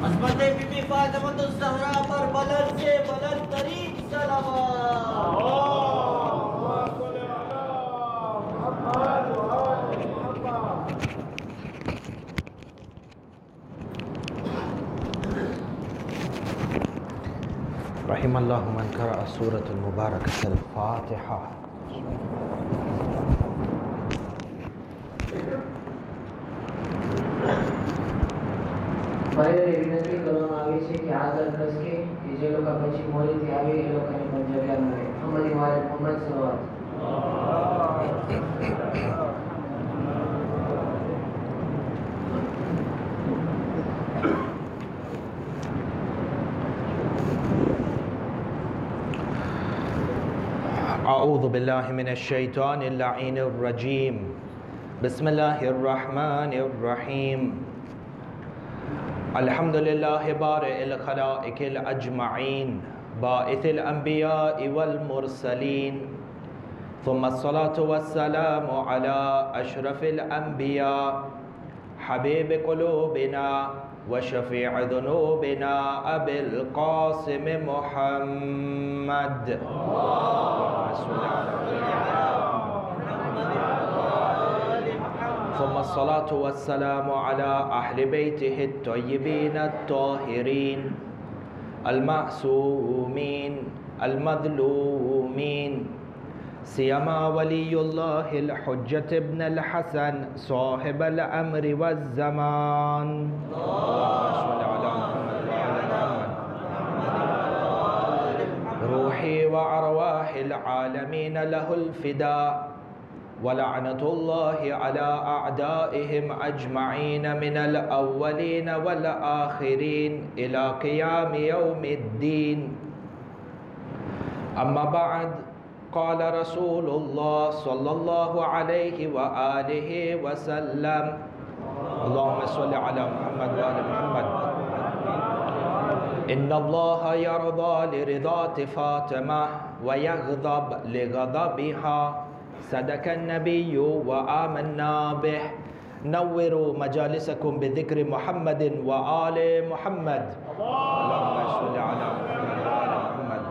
अज़मत बीबी फातिमा ज़हरा पर बुलंद से बुलंद तरीन सलावत। रहिमल्लाहु मन क़रअ सूरतुल मुबारकतुल फ़ातिहा। Saya વિનંતી કરવામાં આવી છે કે આ દરખાસ્ત કે જે લોકો પછી મોરીથી આવે એ લોકોને પણ જગ્યા મળે. અમારી વારે Mohammad સલાવત. أعوذ بالله من الشيطان اللعين الرجيم. بسم الله الرحمن الرحيم. الحمد لله بارئ الخلائق الأجمعين باعث الأنبياء والمرسلين، ثم الصلاة والسلام على أشرف الأنبياء حبيب قلوبنا وشفيع ذنوبنا أبي القاسم محمد. ثم الصلاة والسلام على أهل بيته الطيبين الطاهرين المعصومين المظلومين، سيما ولي الله الحجة ابن الحسن صاحب الأمر والزمان. اللهم صل على محمد وعلى محمد. روحي وأرواح العالمين له الفداء، ولعنة الله على أعدائهم أجمعين من الأولين والآخرين إلى قيام يوم الدين. أما بعد، قال رسول الله صلى الله عليه وآله وسلم: اللهم صل على محمد وآل محمد. إن الله يرضى لرضاة فاطمة ويغضب لغضبها، صدق النبي وآمنا به. نوروا مجالسكم بذكر محمد وآل محمد. اللهم صل على محمد وآل محمد.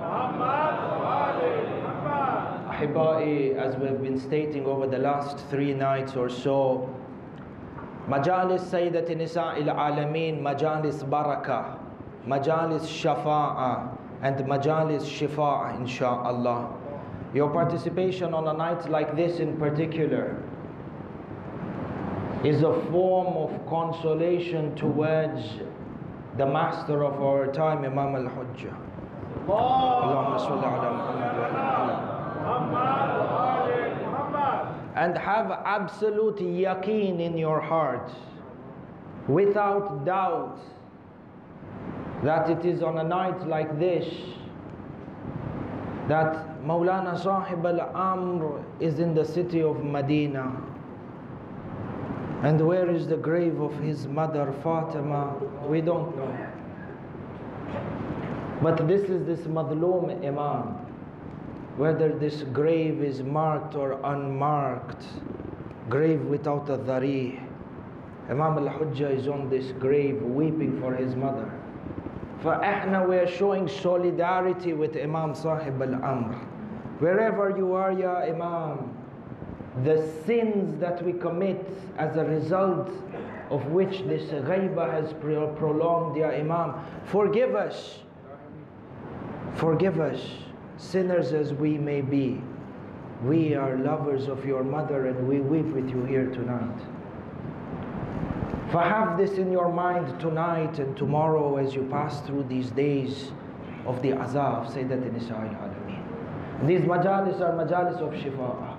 Ahibbai, as we've been stating over the last 3 nights or so, Majalis Sayyidat Nisa'il Alameen, Majalis Barakah, Majalis Shafa'ah, and Majalis Shifa'ah, insha'Allah. Your participation on a night like this in particular is a form of consolation towards the master of our time, Imam al-Hujjah. Allahumma salli ala Muhammad wa Muhammad. And have absolute yaqeen in your heart, without doubt, that it is on a night like this that Maulana Sahib al-Amr is in the city of Medina. And where is the grave of his mother Fatima? We don't know. But this is this Madloom Imam. Whether this grave is marked or unmarked, grave without a dhari, Imam al-Hujjah is on this grave weeping for his mother. For ahna, we are showing solidarity with Imam Sahib al-Amr. Wherever you are, Ya Imam, the sins that we commit as a result of which this ghaibah has prolonged, Ya Imam, forgive us. Forgive us, sinners as we may be. We are lovers of your mother and we weep with you here tonight. For have this in your mind tonight and tomorrow as you pass through these days of the azab, Sayyidat Nisa'il Alameen. These majalis are majalis of shifa'ah.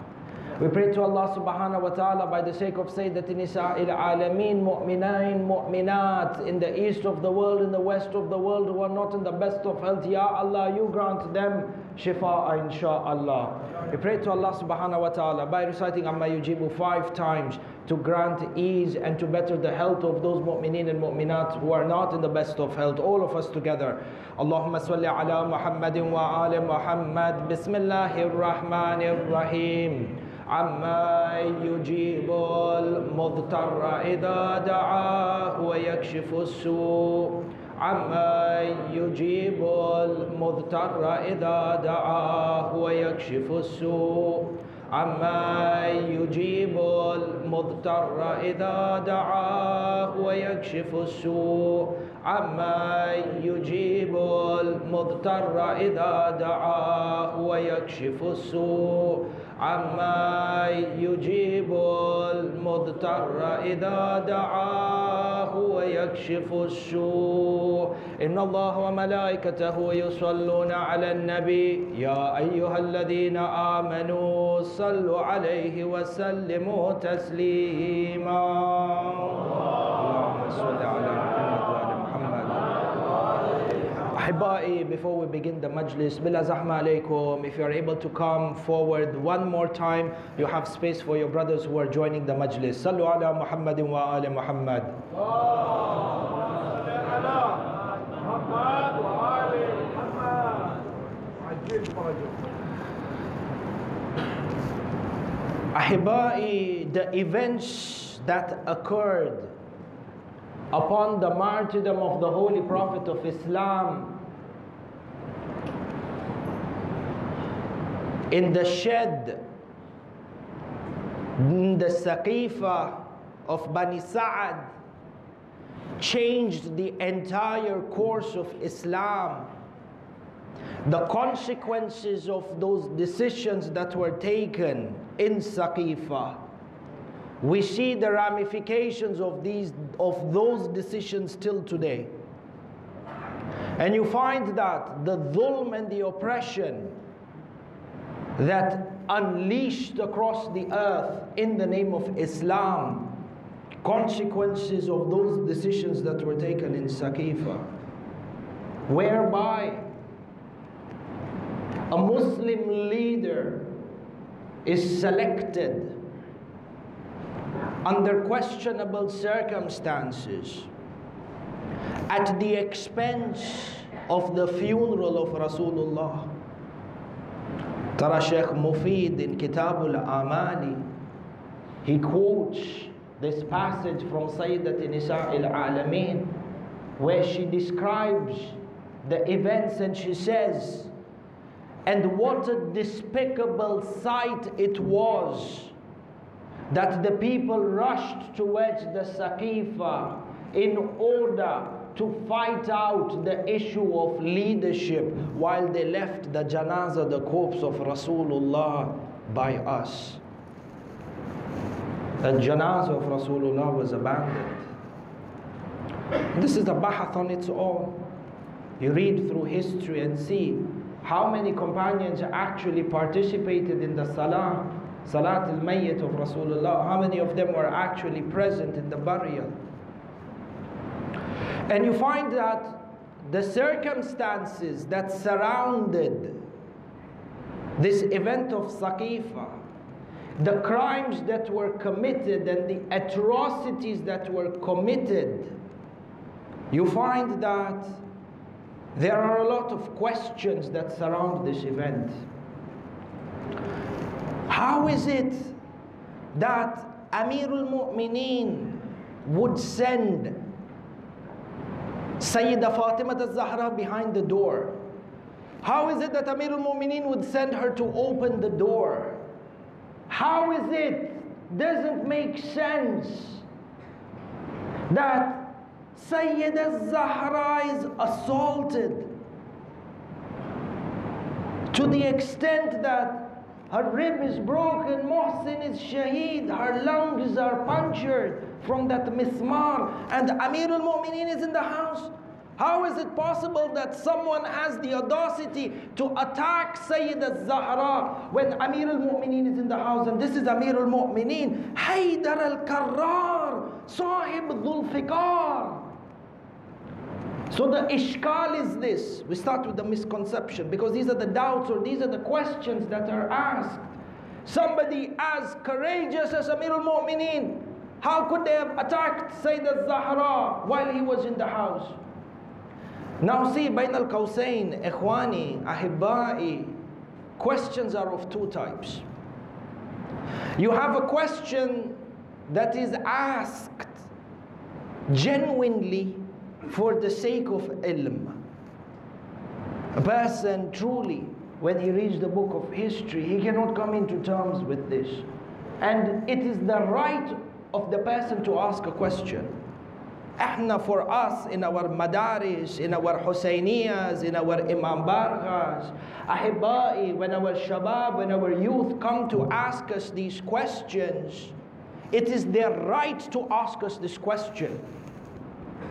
We pray to Allah subhanahu wa ta'ala by the sake of Sayyidat Nisa'il Alameen, mu'minain, mu'minat, in the east of the world, in the west of the world, who are not in the best of health. Ya Allah, you grant them shifa'ah insha'Allah. We pray to Allah subhanahu wa ta'ala by reciting Amma Yujibu 5 times to grant ease and to better the health of those mu'mineen and mu'minat who are not in the best of health. All of us together. Allahumma salli ala Muhammadin wa ali Muhammad. Bismillahir Rahmanir Rahim. عما يجيب المضطر إذا دعاه ويكشف السوء عما يجيب المضطر إذا دعاه ويكشف السوء عما يجيب المضطر إذا دعاه ويكشف السوء عما يجيب المضطر إذا دعاه ويكشف السوء عما يجيب المضطر إذا دعاه ويكشف السوء إن الله وملائكته يصلون على النبي يا أيها الذين آمنوا صلوا عليه وسلموا تسليما اللهم صل على محمد وعلى محمد. Ahibbai, before we begin the majlis, Billah Zahma alaykum, if you are able to come forward one more time, you have space for your brothers who are joining the majlis. Sallu ala Muhammadin wa ala Muhammad. Ahibbai, the events that occurred upon the martyrdom of the Holy Prophet of Islam in the shed, in the Saqifa of Bani Sa'ad, changed the entire course of Islam. The consequences of those decisions that were taken in Saqifa, we see the ramifications of those decisions till today. And you find that the dhulm and the oppression that unleashed across the earth in the name of Islam, consequences of those decisions that were taken in Saqifa, whereby a Muslim leader is selected under questionable circumstances at the expense of the funeral of Rasulullah. Tara Sheikh Mufid in Kitabul Amali, he quotes this passage from Sayyidat Nisa'il Alameen, where she describes the events and she says, and what a despicable sight it was that the people rushed towards the Saqifa in order to fight out the issue of leadership while they left the janazah, the corpse of Rasulullah, by us. The janazah of Rasulullah was abandoned. This is a bahath on its own. You read through history and see how many companions actually participated in the Salat al-Mayyit of Rasulullah. How many of them were actually present in the burial? And you find that the circumstances that surrounded this event of Saqifa, the crimes that were committed and the atrocities that were committed, you find that there are a lot of questions that surround this event. How is it that Amirul Mu'mineen would send Sayyidah Fatima al-Zahra behind the door? How is it that Amirul Mu'mineen would send her to open the door? How is it? Doesn't make sense that Sayyidah Zahra is assaulted to the extent that her rib is broken, Muhsin is shaheed, her lungs are punctured from that mismar, and Amirul Mu'mineen is in the house. How is it possible that someone has the audacity to attack Sayyidah Zahra when Amirul Mu'mineen is in the house? And this is Amirul Mu'mineen, Haydar al-Karrar, Sahib Dhul Fiqar. So the ishkal is this. We start with the misconception, because these are the doubts or these are the questions that are asked. Somebody as courageous as Amirul Mu'mineen, how could they have attacked Sayyidah Zahra while he was in the house? Now see, Bain al-Qawsayn, Ikhwani, Ahibbai, questions are of two types. You have a question that is asked genuinely for the sake of ilm. A person truly, when he reads the book of history, he cannot come into terms with this. And it is the right of the person to ask a question. Ahna, for us, in our madaris, in our Husayniyas, in our Imam Barghas, Ahibai, when our shabab, when our youth come to ask us these questions, it is their right to ask us this question.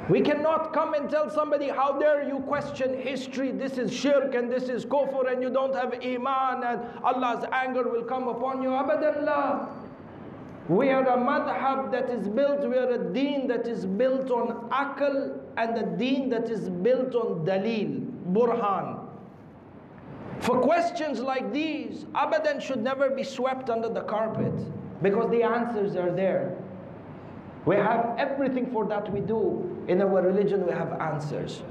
We cannot come and tell somebody, how dare you question history, this is shirk and this is kufr and you don't have iman and Allah's anger will come upon you. Abadan la. We are a madhab that is built, we are a deen that is built on aql and a deen that is built on dalil, burhan. For questions like these, abadan should never be swept under the carpet because the answers are there. We have everything for that we do. In our religion we have answers.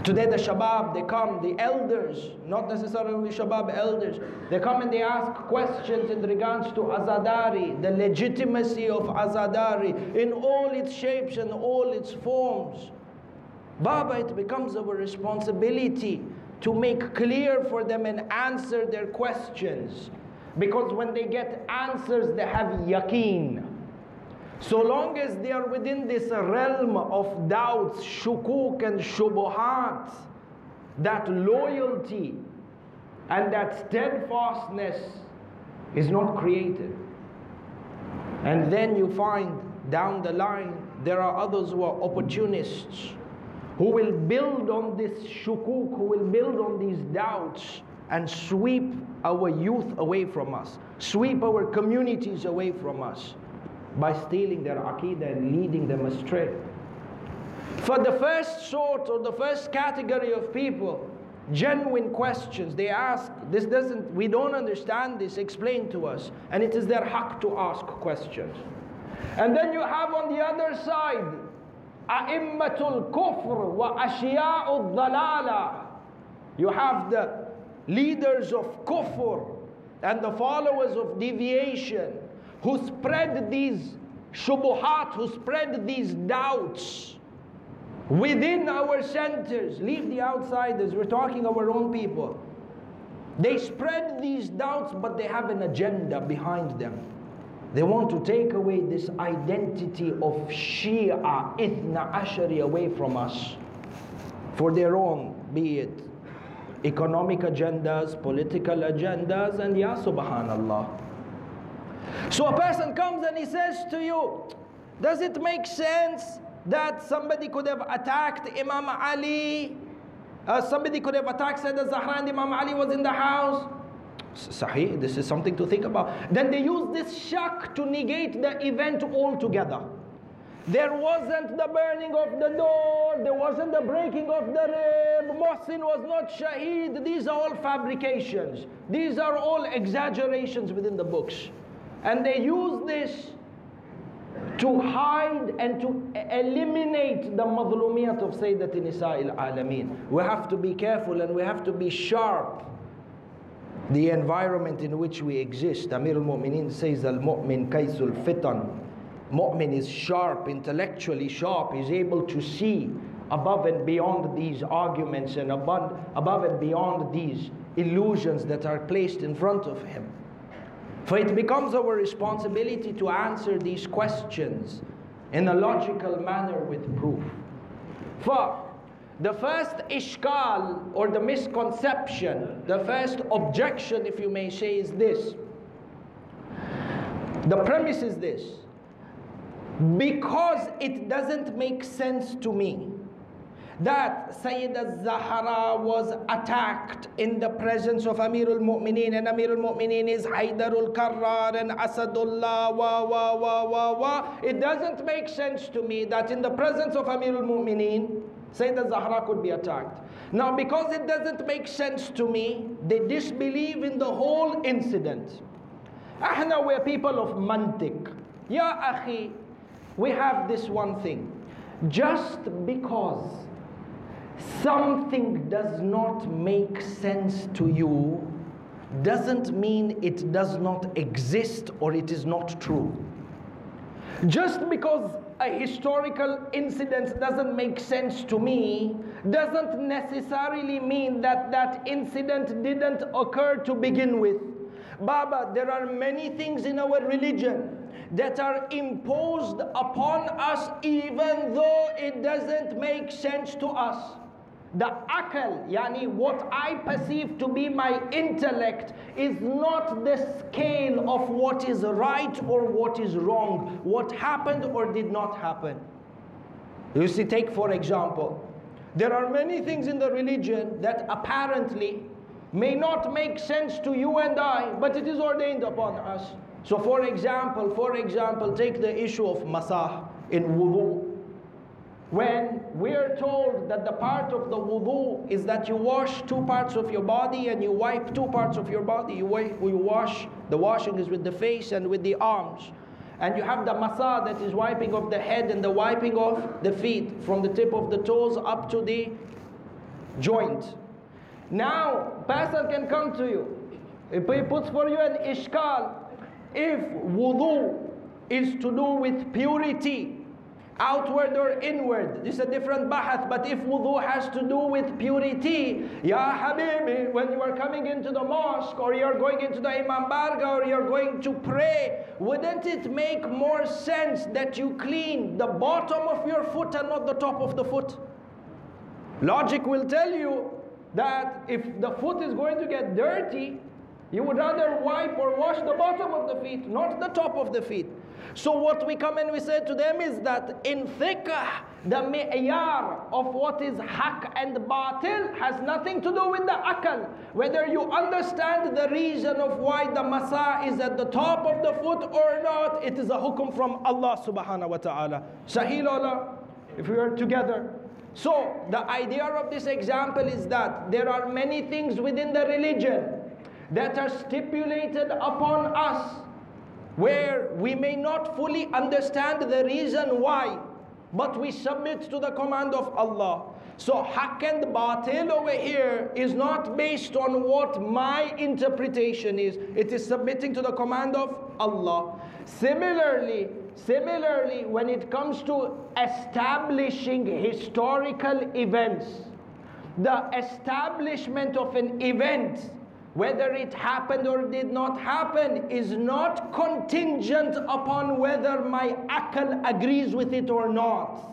Today the shabab, they come, the elders, not necessarily shabab elders, they come and they ask questions in regards to azadari, the legitimacy of azadari in all its shapes and all its forms. Baba, it becomes our responsibility to make clear for them and answer their questions. Because when they get answers, they have yaqeen. So long as they are within this realm of doubts, shukuk and shubuhat, that loyalty and that steadfastness is not created. And then you find down the line, there are others who are opportunists, who will build on this shukuk, who will build on these doubts and sweep our youth away from us, sweep our communities away from us, by stealing their aqeedah and leading them astray. For the first sort or the first category of people, genuine questions, they ask, we don't understand this, explain to us. And it is their haqq to ask questions. And then you have on the other side, a'immatul kufr wa ashiya'ud dhalala. You have the leaders of kufr and the followers of deviation, who spread these shubuhat, who spread these doubts within our centers. Leave the outsiders, we're talking our own people. They spread these doubts, but they have an agenda behind them. They want to take away this identity of Shia, Ithna Ashari away from us for their own, be it economic agendas, political agendas, and ya subhanallah. So a person comes and he says to you, does it make sense that somebody could have attacked Imam Ali? Somebody could have attacked Sada Zahra and Imam Ali was in the house? Sahih, this is something to think about. Then they use this shak to negate the event altogether. There wasn't the burning of the door, there wasn't the breaking of the rib, Muhsin was not shaheed. These are all fabrications. These are all exaggerations within the books. And they use this to hide and to eliminate the madhlumiyat of Sayyidat Nisa'il Alameen. We have to be careful and we have to be sharp. The environment in which we exist. Amir al-Mu'mineen says, Al-Mu'min kaysul fitan. Mu'min is sharp, intellectually sharp. He's able to see above and beyond these arguments and above and beyond these illusions that are placed in front of him. For it becomes our responsibility to answer these questions in a logical manner with proof. For the first ishkal or the misconception, the first objection, if you may say, is this. The premise is this. Because it doesn't make sense to me that Sayyidah Zahra was attacked in the presence of Amir al-Mu'mineen, and Amir al-Mu'mineen is Haydarul Karrar and Asadullah, It doesn't make sense to me that in the presence of Amir al-Mu'mineen, Sayyidah Zahra could be attacked. Now, because it doesn't make sense to me, they disbelieve in the whole incident. Ahna, we're people of mantiq. Ya akhi, we have this one thing. Just because something does not make sense to you doesn't mean it does not exist or it is not true. Just because a historical incident doesn't make sense to me doesn't necessarily mean that that incident didn't occur to begin with. Baba, there are many things in our religion that are imposed upon us even though it doesn't make sense to us. The akal, yani what I perceive to be my intellect, is not the scale of what is right or what is wrong, what happened or did not happen. You see, take for example, there are many things in the religion that apparently may not make sense to you and I, but it is ordained upon us. So for example, take the issue of masah in wudu. When we are told that the part of the wudu is that you wash two parts of your body and you wipe two parts of your body. You wash, the washing is with the face and with the arms. And you have the masah, that is wiping of the head and the wiping of the feet, from the tip of the toes up to the joint. Now, pastor can come to you. He puts for you an ishkal. If wudu is to do with purity, outward or inward, this is a different bahath. But if wudu has to do with purity, ya habibi, when you are coming into the mosque or you are going into the imam barga or you are going to pray, wouldn't it make more sense that you clean the bottom of your foot and not the top of the foot? Logic will tell you that if the foot is going to get dirty, you would rather wipe or wash the bottom of the feet, not the top of the feet. So what we come and we say to them is that in fiqh, the mi'yar of what is haq and batil has nothing to do with the akal. Whether you understand the reason of why the masah is at the top of the foot or not, it is a hukum from Allah subhanahu wa ta'ala. Sahil Allah, if we are together. So the idea of this example is that there are many things within the religion that are stipulated upon us where we may not fully understand the reason why, but we submit to the command of Allah. So haq and batil over here is not based on what my interpretation is. It is submitting to the command of Allah. Similarly, when it comes to establishing historical events, the establishment of an event, whether it happened or did not happen, is not contingent upon whether my akal agrees with it or not.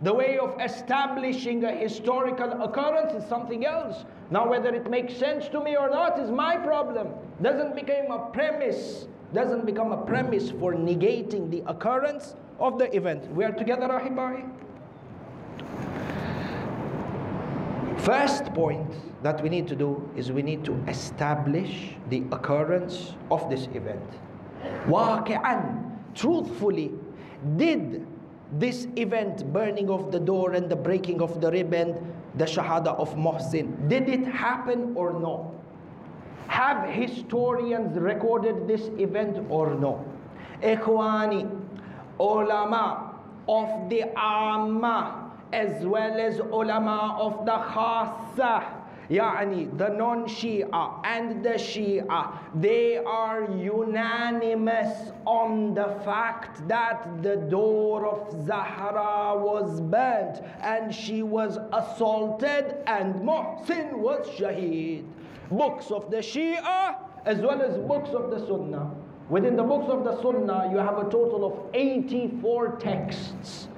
The way of establishing a historical occurrence is something else. Now whether it makes sense to me or not is my problem. Doesn't become a premise for negating the occurrence of the event. We are together, Ahibai? First point that we need to do is we need to establish the occurrence of this event. Waqi'an, truthfully, did this event, burning of the door and the breaking of the ribbon, the shahada of Muhsin, did it happen or no? Have historians recorded this event or no? Ikhwani, ulama of the Amma, as well as ulama of the Khassa, yani the non-Shia and the Shia, they are unanimous on the fact that the door of Zahra was burnt and she was assaulted and Muhsin was shaheed. Books of the Shia as well as books of the Sunnah. Within the books of the Sunnah, you have a total of 84 texts.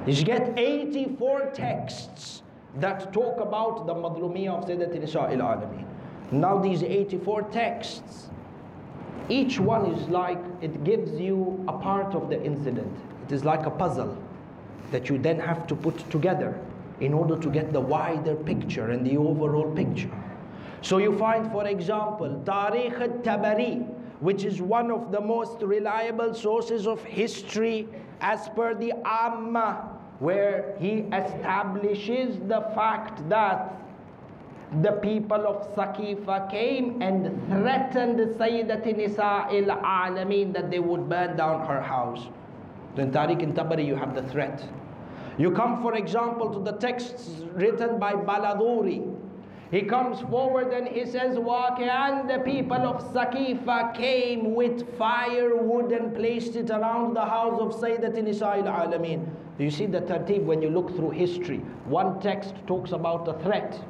You get 84 texts that talk about the madlumiyah of Sayyidat Nisa'il Alameen. Now these 84 texts, each one is like, it gives you a part of the incident. It is like a puzzle that you then have to put together in order to get the wider picture and the overall picture. So you find, for example, Tarikh al-Tabari, which is one of the most reliable sources of history as per the Amma, where he establishes the fact that the people of Saqifa came and threatened Sayyidat Nisa'il Alameen that they would burn down her house. In Tarikh al-Tabari you have the threat. You come, for example, to the texts written by Baladuri. He comes forward and he says, and the people of Saqifa came with firewood and placed it around the house of Sayyidatin Nisa'il Alameen. You see the tartib when you look through history. One text talks about a threat.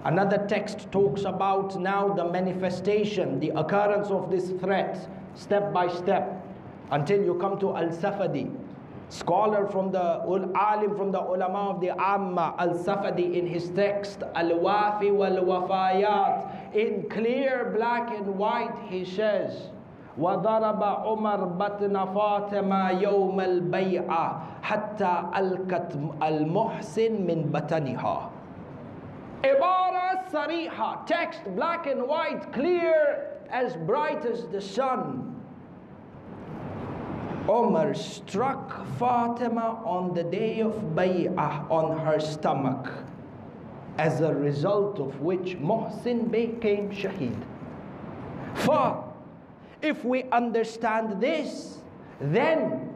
Another text talks about now the manifestation, the occurrence of this threat, step by step, until you come to Al-Safadi, scholar from the alim from the ulama of the Amma, Al-Safadi, in his text Al-Wafi wal-Wafayat, in clear black and white, he says, وَضَرَبَ عُمَرْ بَطْنَ فَاطِمَةَ يَوْمَ الْبَيْعَةِ حَتَّى أَلْقَتْ الْمُحْسِنَ مِنْ بَطَنِهَا. Ibara Sariha, text black and white, clear as bright as the sun. Umar struck Fatima on the day of Bay'ah on her stomach, as a result of which Muhsin became Shaheed. If we understand this, then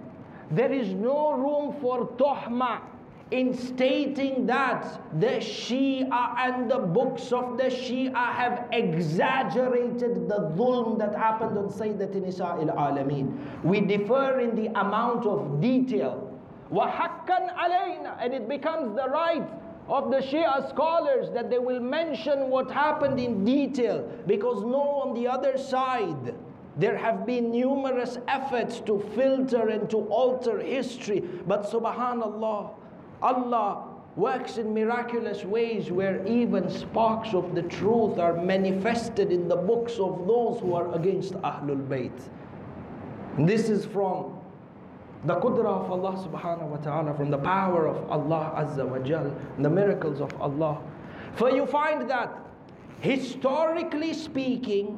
there is no room for tuhma in stating that the Shia and the books of the Shia have exaggerated the dhulm that happened on Sayyidatin Nisa'il Alameen. We differ in the amount of detail. وَحَقًّا عَلَيْنَا, and it becomes the right of the Shia scholars that they will mention what happened in detail, because on the other side, there have been numerous efforts to filter and to alter history. But subhanallah, Allah works in miraculous ways where even sparks of the truth are manifested in the books of those who are against Ahlul Bayt. This is from the qudra of Allah subhanahu wa ta'ala, from the power of Allah azza wa jal, the miracles of Allah. For you find that, historically speaking,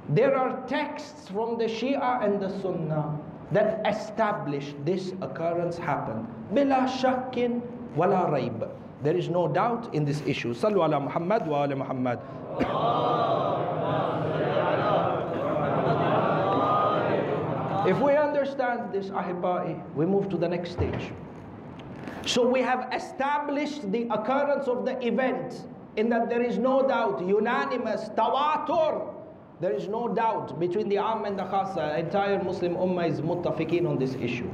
there are texts from the Shia and the Sunnah that establish this occurrence happened. Bila shakkin wala rayb. There is no doubt in this issue. Sallu ala Muhammad wa ala Muhammad. If we understand this, Ahibba'i, we move to the next stage. So we have established the occurrence of the event, in that there is no doubt, unanimous, tawatur. There is no doubt between the Aam and the Khasa. Entire Muslim Ummah is muttafiqeen on this issue.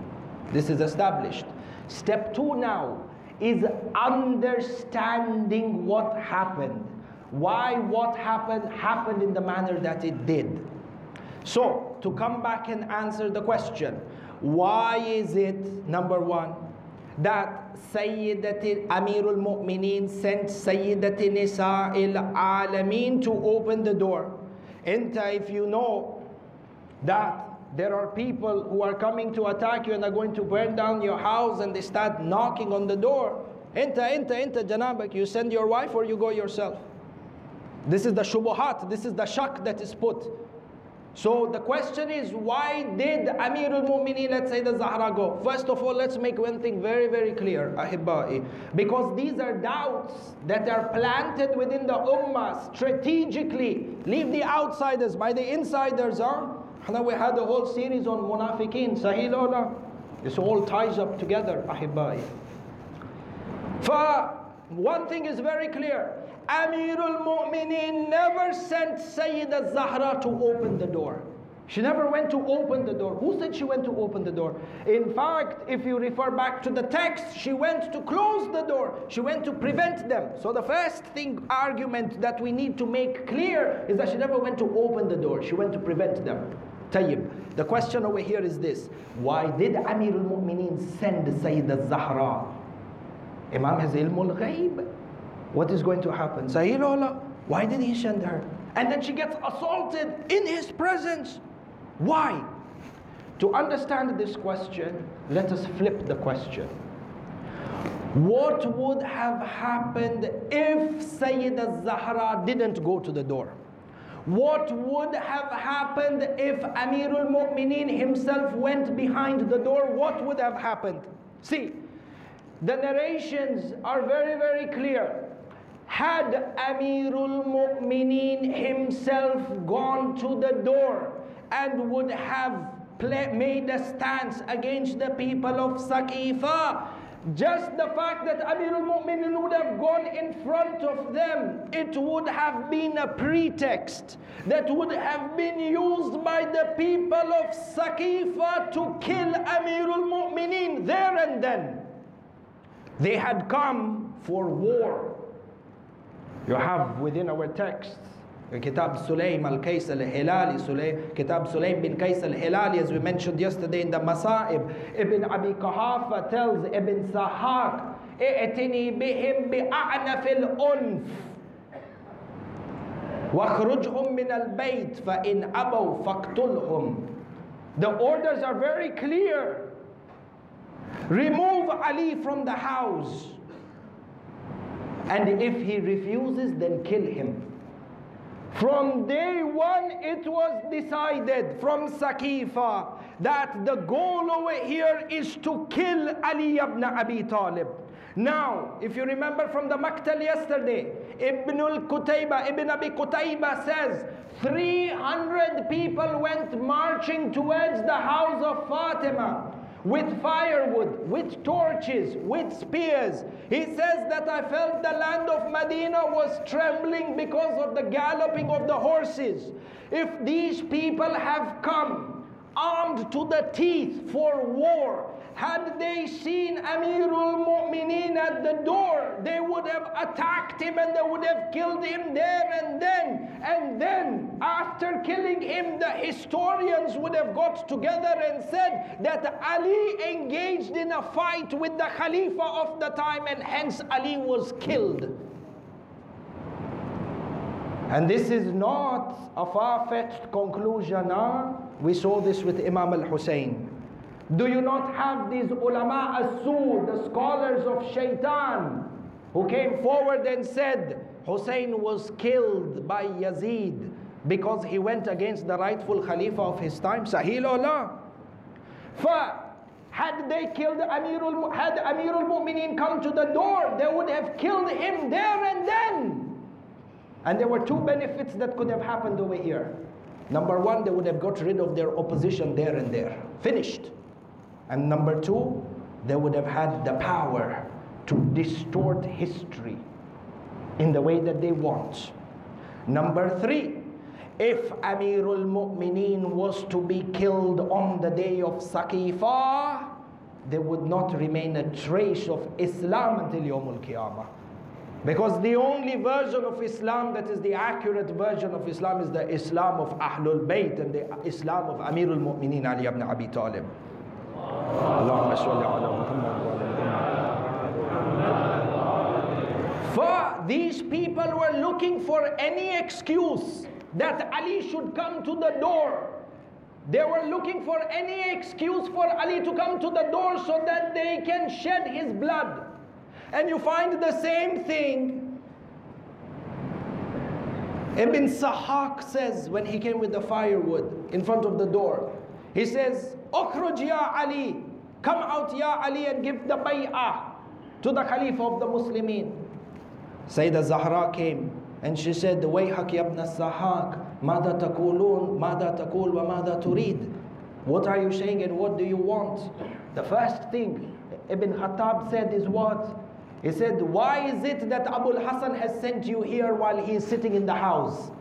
This is established. Step 2 now is understanding what happened. Why what happened in the manner that it did. So, to come back and answer the question, why is it, number one, that Sayyidatin Amirul Mu'mineen sent Sayyidatin Nisa'il Alameen to open the door? If you know that there are people who are coming to attack you and are going to burn down your house, and they start knocking on the door, janabak, you send your wife or you go yourself. This is the shubuhat, this is the shak that is put. So the question is, why did Amirul Mu'mineen, let's say the Zahra, go? First of all, let's make one thing very, very clear, Ahibba'i. Because these are doubts that are planted within the Ummah strategically. Leave the outsiders, by the insiders are. Now we had a whole series on Munafiqeen, Sahih Ola. This all ties up together, Ahibba'i. One thing is very clear. Amirul Mu'mineen never sent Sayyidah Zahra to open the door. She never went to open the door. Who said she went to open the door? In fact, if you refer back to the text, she went to close the door. She went to prevent them. So the first argument that we need to make clear is that she never went to open the door. She went to prevent them. Tayyib. The question over here is this. Why did Amirul Mu'mineen send Sayyidah Zahra? Imam has ilmul ghaib. What is going to happen? Sahih Ola, why did he send her? And then she gets assaulted in his presence. Why? To understand this question, let us flip the question. What would have happened if Sayyidah Zahra didn't go to the door? What would have happened if Amirul Mu'mineen himself went behind the door? What would have happened? See, the narrations are very, very clear. Had Amirul Mu'mineen himself gone to the door and would have made a stance against the people of Saqifa, Just the fact that Amir al-Mu'minin would have gone in front of them, it would have been a pretext that would have been used by the people of Saqifa to kill Amir al-Mu'minin there and then. They had come for war. You have within our texts Kitab Sulaym al-Kays al-Hilali, Kitab Sulaym bin Kays al-Hilali, as we mentioned yesterday in the Masa'ib. Ibn Abi Qahafa tells Ibn Sahak, "I'tini bihim bi'a'naf al-unf, wakhrujuhum min al-bayt, fa in abaw faqtulhum." The orders are very clear. Remove Ali from the house, and if he refuses, then kill him. From day one, it was decided from Saqifa that the goal over here is to kill Ali ibn Abi Talib. Now, if you remember from the Maktal yesterday, Ibn Abi Qutayba says 300 people went marching towards the house of Fatima with firewood, with torches, with spears. He says that I felt the land of Medina was trembling because of the galloping of the horses. If these people have come armed to the teeth for war, had they seen Amirul Mu'mineen at the door, they would have attacked him and they would have killed him there and then. And then, after killing him, the historians would have got together and said that Ali engaged in a fight with the Khalifa of the time, and hence Ali was killed. And this is not a far-fetched conclusion. We saw this with Imam al-Hussein. Do you not have these ulama as-su, the scholars of shaitan, who came forward and said Hussein was killed by Yazid because he went against the rightful Khalifa of his time? Sahih or la? Had they killed had Amirul Mu'mineen come to the door, they would have killed him there and then. And there were two benefits that could have happened over here. Number one, they would have got rid of their opposition there and there. Finished. And number two, they would have had the power to distort history in the way that they want. Number three, if Amirul Mu'mineen was to be killed on the day of Saqifa, there would not remain a trace of Islam until Yawmul Qiyamah. Because the only version of Islam that is the accurate version of Islam is the Islam of Ahlul Bayt and the Islam of Amirul Mu'mineen Ali ibn Abi Talib. Allahumma salli ala Muhammad. For these people were looking for any excuse that Ali should come to the door. They were looking for any excuse for Ali to come to the door so that they can shed his blood. And you find the same thing. Ibn Sahak says when he came with the firewood in front of the door, he says, "Ukhruj ya Ali, come out ya Ali and give the bay'ah to the Khalifa of the Muslimin." Sayyidah Zahra came and she said, "Wayhak ya ibn Sahak, mada taqulun, mada taqul wa mada turid?" What are you saying and what do you want? The first thing Ibn Khattab said is what? He said, "Why is it that Abu al-Hasan has sent you here while he is sitting in the house?"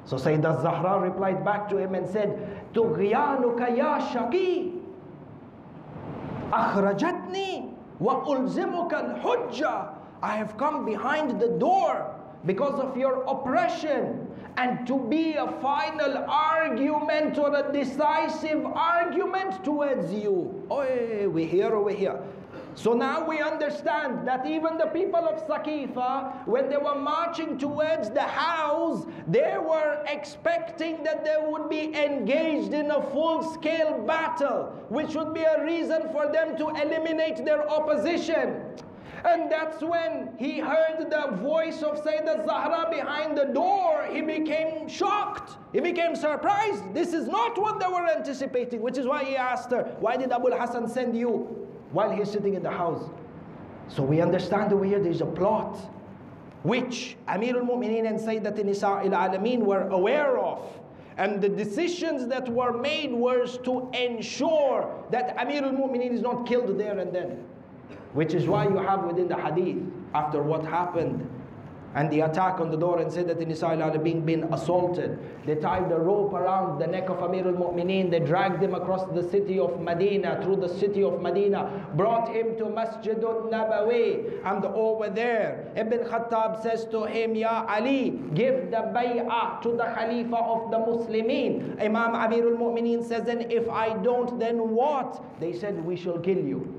So Sayyidah Zahra replied back to him and said, "Tughyanuka ya shaqi, akhrajatni wa ulzimuka al-hujja." I have come behind the door because of your oppression, and to be a final argument or a decisive argument towards you. Oh, we hear over here. So now we understand that even the people of Saqifa, when they were marching towards the house, they were expecting that they would be engaged in a full-scale battle, which would be a reason for them to eliminate their opposition. And that's when he heard the voice of Sayyidah Zahra behind the door. He became shocked. He became surprised. This is not what they were anticipating, which is why he asked her, "Why did Abu al-Hasan send you?" while he's sitting in the house. So we understand over here there's a plot which Amirul Mu'mineen and Sayyidat Nisa al-Alameen were aware of. And the decisions that were made was to ensure that Amirul Mu'mineen is not killed there and then. Which is why you have within the hadith, after what happened and the attack on the door and said that in Israel being assaulted, they tied a rope around the neck of Amir al-Mu'mineen, they dragged him across the city of Medina, through the city of Medina, brought him to Masjid al-Nabawi, and over there Ibn Khattab says to him, Ya Ali, give the bay'ah to the Khalifa of the Muslimin. Imam Amir al-Mu'mineen says, and if I don't, then what? They said, we shall kill you.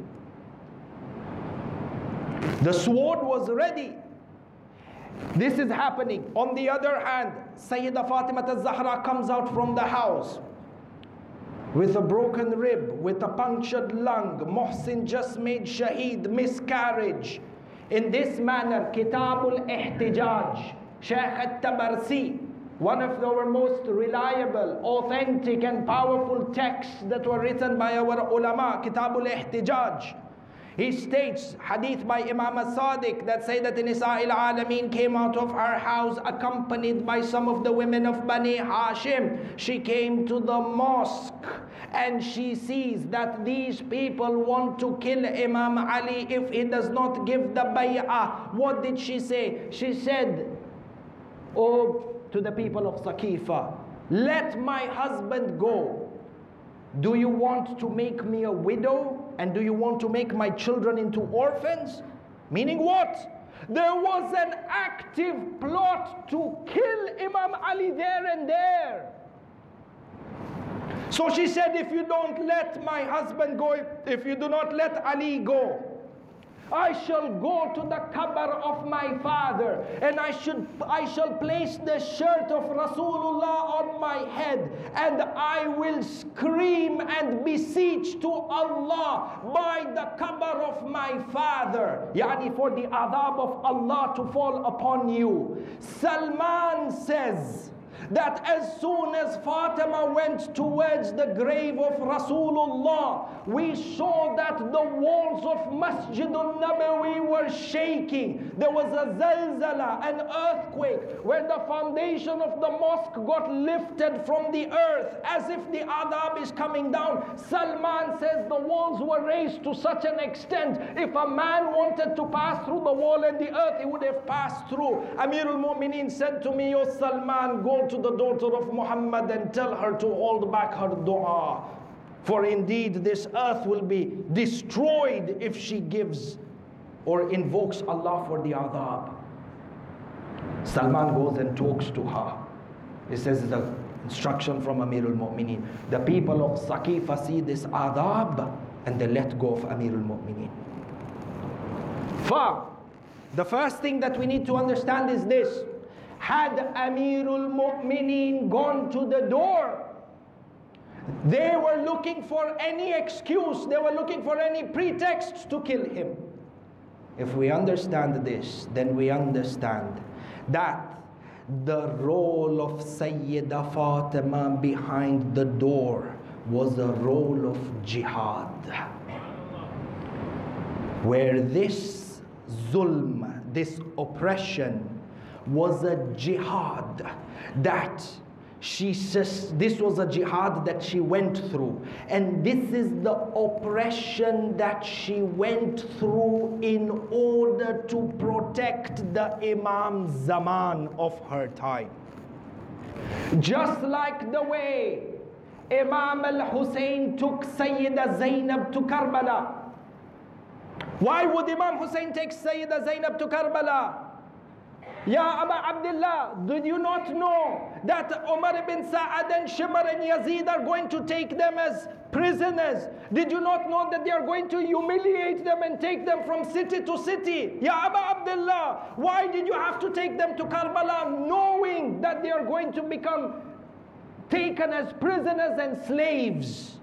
The sword was ready. This is happening. On the other hand, Sayyidah Fatima al-Zahra comes out from the house with a broken rib, with a punctured lung. Muhsin just made shaheed, miscarriage. In this manner, Kitab al-Ihtijaj, Shaykh al-Tabarsi, one of our most reliable, authentic and powerful texts that were written by our ulama, Kitab al-Ihtijaj. He states, hadith by Imam al-Sadiq, that Sayyidat Nisa al-Alameen came out of her house accompanied by some of the women of Bani Hashim. She came to the mosque and she sees that these people want to kill Imam Ali if he does not give the bay'ah. What did she say? She said, oh, to the people of Saqifa, let my husband go. Do you want to make me a widow? And do you want to make my children into orphans? Meaning what? There was an active plot to kill Imam Ali there and there. So she said, if you don't let my husband go, if you do not let Ali go, I shall go to the qabr of my father and I shall place the shirt of Rasulullah on my head and I will scream and beseech to Allah by the qabr of my father, yani for the adab of Allah to fall upon you. Salman says that as soon as Fatima went towards the grave of Rasulullah, we saw that the walls of Masjid al-Nabawi were shaking. There was a zalzala, an earthquake, where the foundation of the mosque got lifted from the earth as if the adab is coming down. Salman says the walls were raised to such an extent, if a man wanted to pass through the wall and the earth, he would have passed through. Amir al-Mu'mineen said to me, O Salman, go to the daughter of Muhammad and tell her to hold back her dua. For indeed this earth will be destroyed if she gives or invokes Allah for the adab. Salman goes and talks to her. He says the instruction from Amir al-Mu'mineen. The people of Saqifa see this adab and they let go of Amir al-Mu'mineen. The first thing that we need to understand is this. Had Amirul Mu'mineen gone to the door, they were looking for any excuse, they were looking for any pretext to kill him. If we understand this, then we understand that the role of Sayyidah Fatima behind the door was a role of jihad, where this zulm, this oppression, was a jihad that she says, this was a jihad that she went through, and this is the oppression that she went through in order to protect the Imam Zaman of her time. Just like the way Imam al-Hussein took Sada-e-Zainab to Karbala. Why would Imam Hussein take Sada-e-Zainab to Karbala? Ya Aba Abdullah, did you not know that Umar ibn Sa'ad and Shimr and Yazid are going to take them as prisoners? Did you not know that they are going to humiliate them and take them from city to city? Ya Aba Abdullah, why did you have to take them to Karbala knowing that they are going to become taken as prisoners and slaves?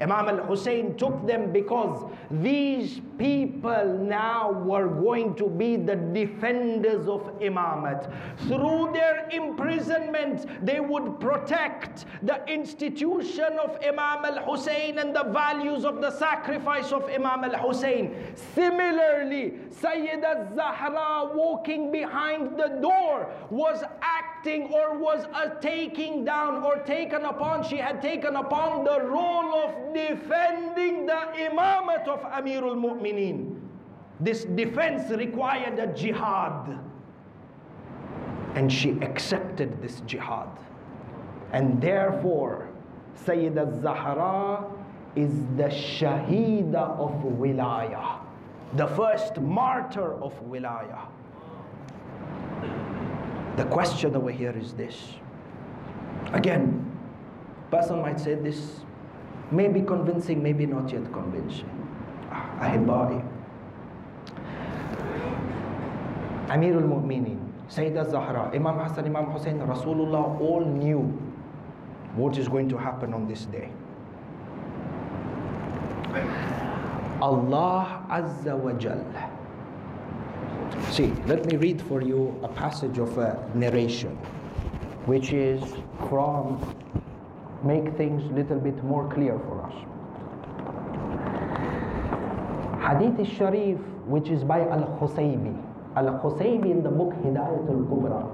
Imam al-Hussein took them because these people now were going to be the defenders of Imamat. Through their imprisonment, they would protect the institution of Imam al-Hussein and the values of the sacrifice of Imam al-Hussein. Similarly, Sayyidah Zahra walking behind the door was acting or was taking down or taken upon, she had taken upon the role of defending the imamat of Amirul Mu'mineen. This defense required a jihad. And she accepted this jihad. And therefore, Sayyidah Zahra is the Shaheeda of Wilaya, the first martyr of Wilaya. The question over here is this. Again, person might say this may be convincing, maybe not yet convincing. Ahibai. Amir al-Mu'minin, Sayyidah Zahra, Imam Hassan, Imam Hussein, Rasulullah all knew what is going to happen on this day. Allah Azza wa Jal. See, let me read for you a passage of a narration, which is from, make things a little bit more clear for us. Hadith al-Sharif, which is by Al-Khusaybi. Al-Khusaybi in the book Hidayat al-Kubra.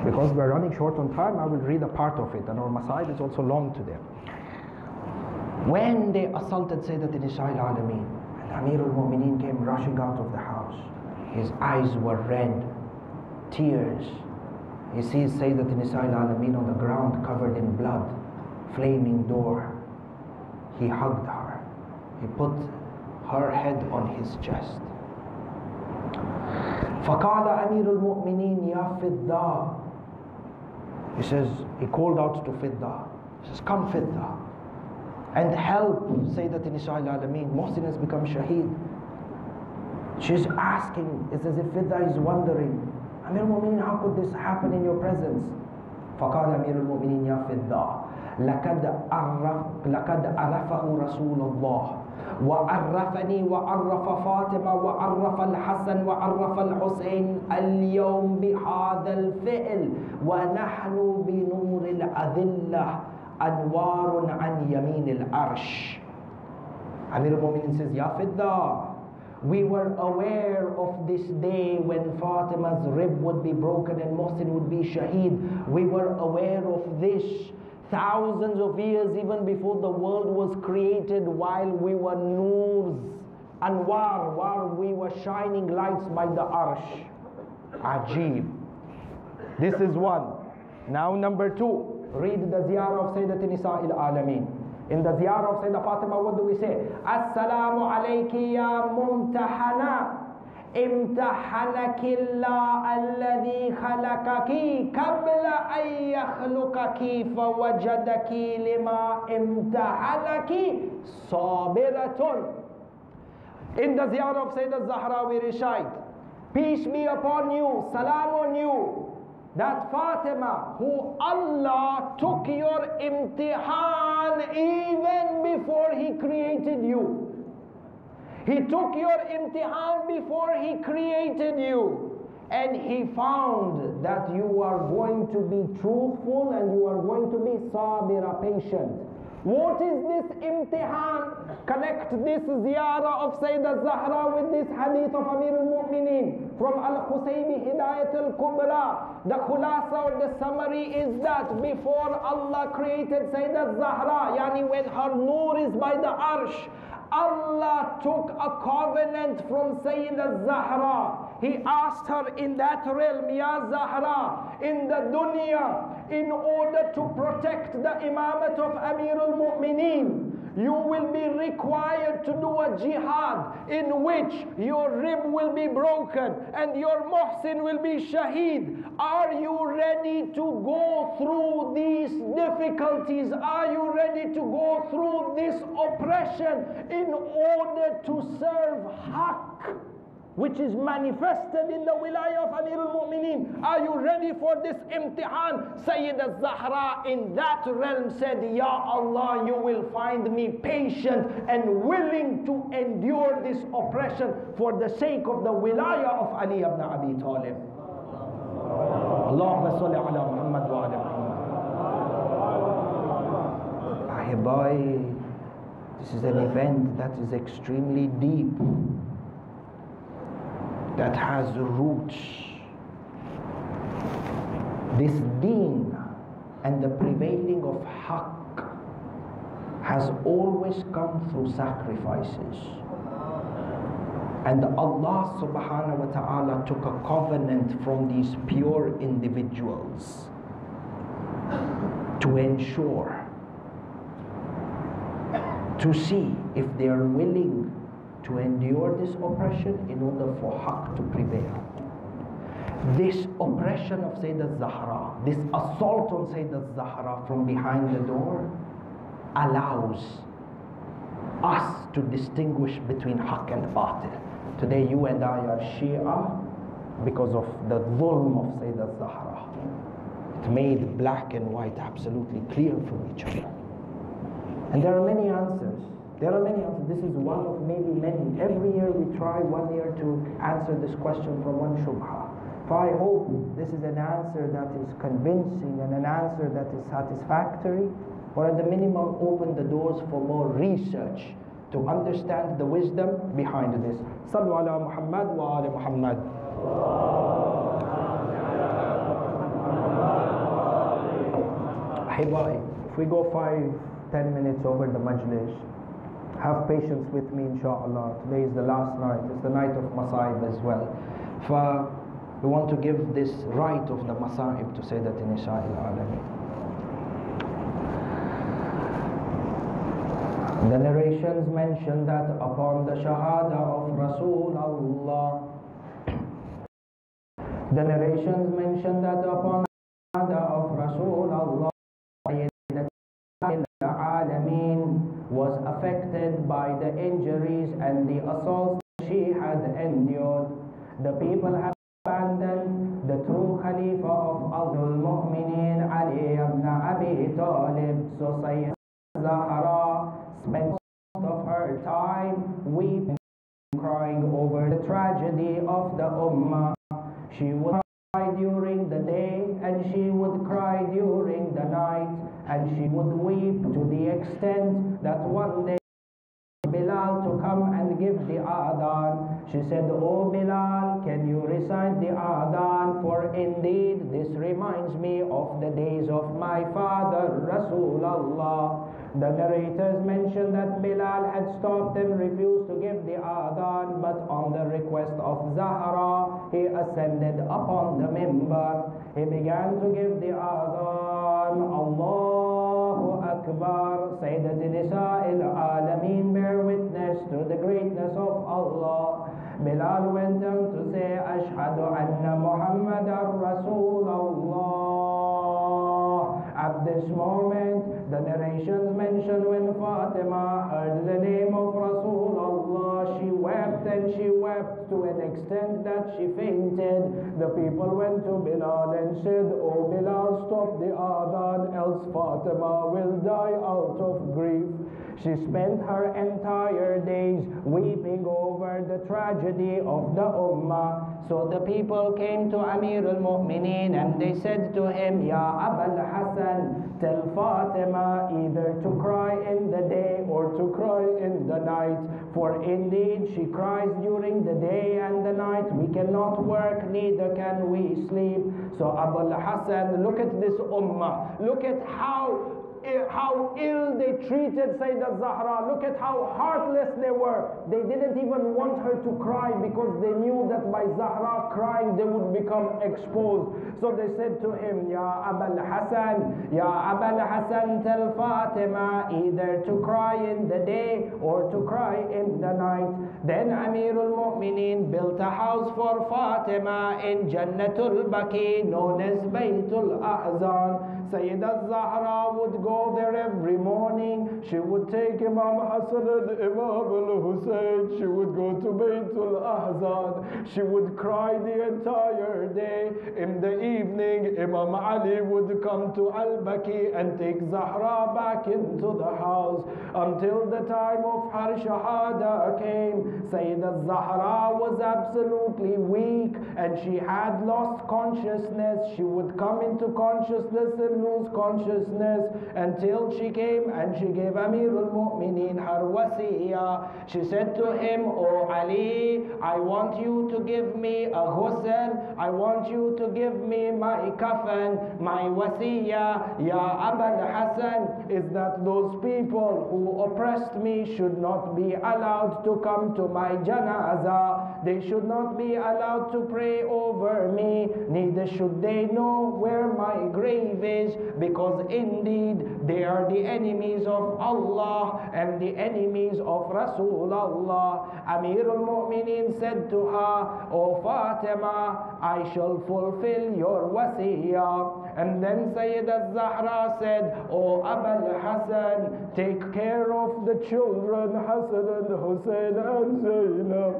Because we're running short on time, I will read a part of it, and our Masail is also long today. When they assaulted Sayyidat Nisa al-Alameen, Amir al-Mu'mineen came rushing out of the house. His eyes were red, tears. He sees Sayyidat Nisa al-Alameen on the ground covered in blood, flaming door. He hugged her. He put her head on his chest. فَقَالَ أَمِيرُ الْمُؤْمِنِينَ يَا فِدَّةَ. He says, he called out to Fidda. He says, come Fidda, and help Sayyidat Nisa al-Alameen. Muhsin has become shaheed. She's asking, it's as if Fidda is wondering, Amir al-Mu'mineen, how could this happen in your presence? فَقَالَ أَمِيرُ الْمُؤْمِنِينَ يَا فِدَّةَ لقد عرفه رسول الله وعرفني وعرف فاطمة وعرف الحسن وعرف الحسين اليوم بهذا الفعل ونحن بنور الأذلة أنوار عن يمين العرش. Amir al-Mu'minin says, Ya Fidda, we were aware of this day when Fatima's rib would be broken and Muhsin would be shaheed. We were aware of this thousands of years even before the world was created, while we were noors, anwar, while we were shining lights by the arsh. Ajib. This is one. Now number two, read the ziyarah of Sayyidat Nisa al-Alameen. In the ziyarah of Sayyidah Fatima, what do we say? Assalamu alayki ya mumtahana. امتحنك الله الذي خلقك قبل أن يخلقك فوجدك لما امتحنك صابرة. In the ziyarah of Sayyidah Zahra we recite, peace be upon you, salam on you, that Fatima, who Allah took your imtihan even before He created you. He took your imtihan before He created you, and He found that you are going to be truthful and you are going to be sabira, patient. What is this imtihan? Connect this ziyarah of Sayyidah Zahra with this hadith of Amir al-Mu'mineen from Al-Khusaybi Hidayat al-Kubra. The khulasa or the summary is that before Allah created Sayyidah Zahra, yani when her noor is by the arsh, Allah took a covenant from Sayyidah Zahra. He asked her in that realm, Ya Zahra, in the dunya, in order to protect the imamat of Amir al-Mu'mineen, you will be required to do a jihad in which your rib will be broken and your muhsin will be shaheed. Are you ready to go through these difficulties? Are you ready to go through this oppression in order to serve haqq, which is manifested in the wilayah of Amir al-Mu'mineen? Are you ready for this imtihan? Sayyidah Zahra in that realm said, Ya Allah, you will find me patient and willing to endure this oppression for the sake of the wilayah of Ali ibn Abi Talib. Allahumma salli ala Muhammad wa ala Muhammad. Ahibai, this is an event that is extremely deep, that has roots. This deen and the prevailing of haqq has always come through sacrifices. And Allah subhanahu wa ta'ala took a covenant from these pure individuals to ensure, to see if they are willing to endure this oppression in order for haqq to prevail. This oppression of Sayyidah Zahra, this assault on Sayyidah Zahra from behind the door, allows us to distinguish between haqq and batil. Today you and I are Shia because of the dhulm of Sayyidah Zahra. It made black and white absolutely clear from each other. And there are many answers. There are many answers. This is one of maybe many. Every year we try 1 year to answer this question from one shubha. So I hope this is an answer that is convincing and an answer that is satisfactory, or at the minimum open the doors for more research to understand the wisdom behind this. Sallu ala Muhammad wa ala Muhammad. Ahibai, if we go 5-10 minutes over the majlis, have patience with me inshallah. Today is the last night. It's the night of Masaib as well. We want to give this right of the Masaib to Sayyidat Nisa al-Alamin. The narrations mention that upon the Shahada of Rasulullah, the narrations mention that upon the Shahada of Rasulullah, al-Alamin was affected by the injuries and the assaults she had endured. The people have abandoned the true Khalifa of Al-Mu'mineen, Ali ibn Abi Talib. So Sayyidah Zahra spent most of her time weeping, crying over the tragedy of the Ummah. She would cry during the day and she would cry during the night, and she would weep to the extent that one day Bilal to come and give the adhan. She said, "Oh Bilal, can you recite the adhan? For indeed this reminds me of the days of my father Rasulullah." The narrators mention that Bilal had stopped and refused to give the adhan, but on the request of Zahra, he ascended upon the mimbar. He began to give the adhan. Allahu Akbar. Sayyidat Nisa al-Alamin bear witness to the greatness of Allah. Bilal went on to say, "Ashhadu anna Muhammadan Rasulullah." At this moment, the narrations mention when Fatima heard the name of Rasulullah, she wept and she wept to an extent that she fainted. The people went to Bilal and said, "Oh Bilal, stop the adhan, else Fatima will die out of grief." She spent her entire days weeping over the tragedy of the Ummah. So the people came to Amir al-Mu'mineen and they said to him, "Ya Abul Hasan, tell Fatima either to cry in the day or to cry in the night. For indeed she cries during the day and the night. We cannot work, neither can we sleep." So Abul Hasan, look at this Ummah. Look at how ill they treated Sayyidah Zahra. Look at how heartless they were. They didn't even want her to cry because they knew that by Zahra crying they would become exposed. So they said to him, "Ya Abul Hasan, tell Fatima either to cry in the day or to cry in the night." Then Amirul Mu'mineen built a house for Fatima in Jannatul Baqi, known as Baytul Ahzan. Sayyidah Zahra would go there every morning. She would take Imam Hassan and Imam al-Hussein. She would go to Baytul Ahzan. She would cry the entire day. In the evening, Imam Ali would come to Al-Baqi and take Zahra back into the house until the time of her Shahada came. Sayyidah Zahra Zahra was absolutely weak and she had lost consciousness. She would come into consciousness and lose consciousness until she came and she gave Amir al-Mu'mineen her wasiyah. She said to him, "Oh Ali, I want you to give me a ghusl. I want you to give me my kafan, my wasiyah, Ya Abul Hassan, is that those people who oppressed me should not be allowed to come to my janazah. They should not be allowed to pray over me. Neither should they know where my grave is, because indeed they are the enemies of Allah and the enemies of Rasulullah." Amir al-Mu'mineen said to her, "O Fatima, I shall fulfill your wasiyah." And then Sayyidah Zahra said, "O Abul Hassan, take care of the children Hassan and Hussein and Zainab."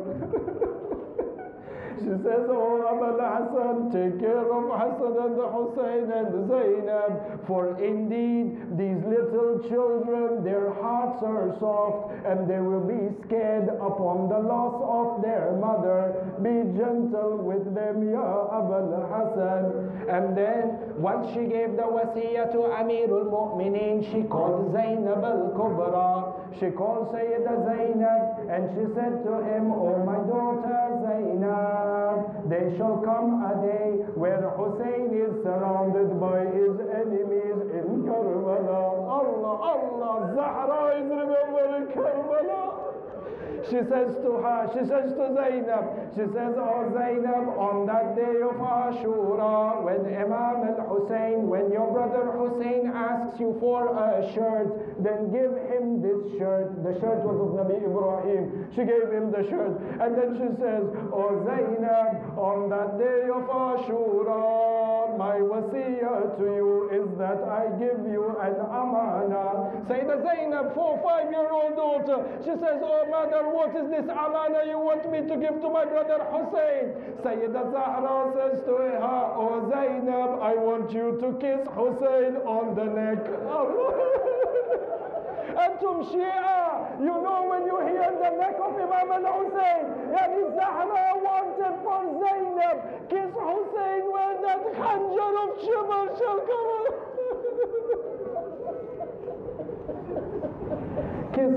She says, "Oh Abul Hassan, take care of Hassan and Hussein and Zainab, for indeed these little children, their hearts are soft and they will be scared upon the loss of their mother. Be gentle with them, Ya Abul Hassan." And then once she gave the wasiyah to Amir al-Mu'mineen, she called Zainab al-Kubra. She called Sayyidah Zainab and she said to him, "Oh my daughter Zainab, there shall come a day where Hussein is surrounded by his enemies in Karbala." Allah, Allah, Zahra is remembering Karbala. She says to her, she says to Zainab, she says, "Oh Zainab, on that day of Ashura, when Imam al-Hussein, when your brother Hussein asks you for a shirt, then give him this shirt." The shirt was of Nabi Ibrahim. She gave him the shirt. And then she says, "Oh Zainab, on that day of Ashura, my wasiyah to you is that I give you an amana." Sayyidah Zainab, 4-5-year-old daughter, she says, "Oh mother, what is this amana you want me to give to my brother Hussein?" Sayyidah Zahra says to her, "Oh Zainab, I want you to kiss Hussein on the neck." Antum Shia, you know when you hear the neck of Imam al-Hussein, Yani Zahra wanted for Zainab, kiss Hussein where that khanjar of Shibr shall come. Kiss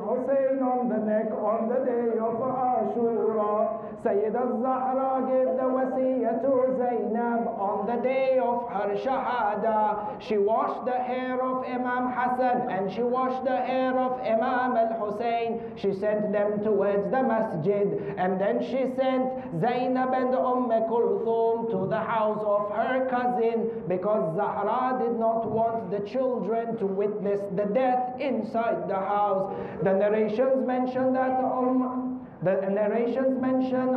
Hussein on the neck on the day of Ashura. Sayyidah Zahra gave the wasiyah to Zainab on the day of her shahada. She washed the hair of Imam Hassan and she washed the hair of Imam al-Hussein. She sent them towards the masjid, and then she sent Zainab and Kulthum to the house of her cousin, because Zahra did not want the children to witness the death inside the house. The narrations mention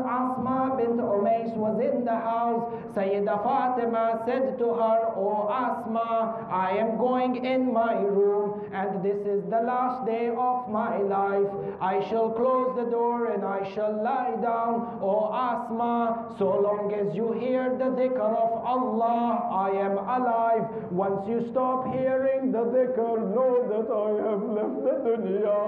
Asma bint Umays was in the house. Sayyidah Fatima said to her, "Oh Asma, I am going in my room and this is the last day of my life. I shall close the door and I shall lie down. Oh Asma, so long as you hear the dhikr of Allah, I am alive. Once you stop hearing the dhikr, know that I have left the dunya."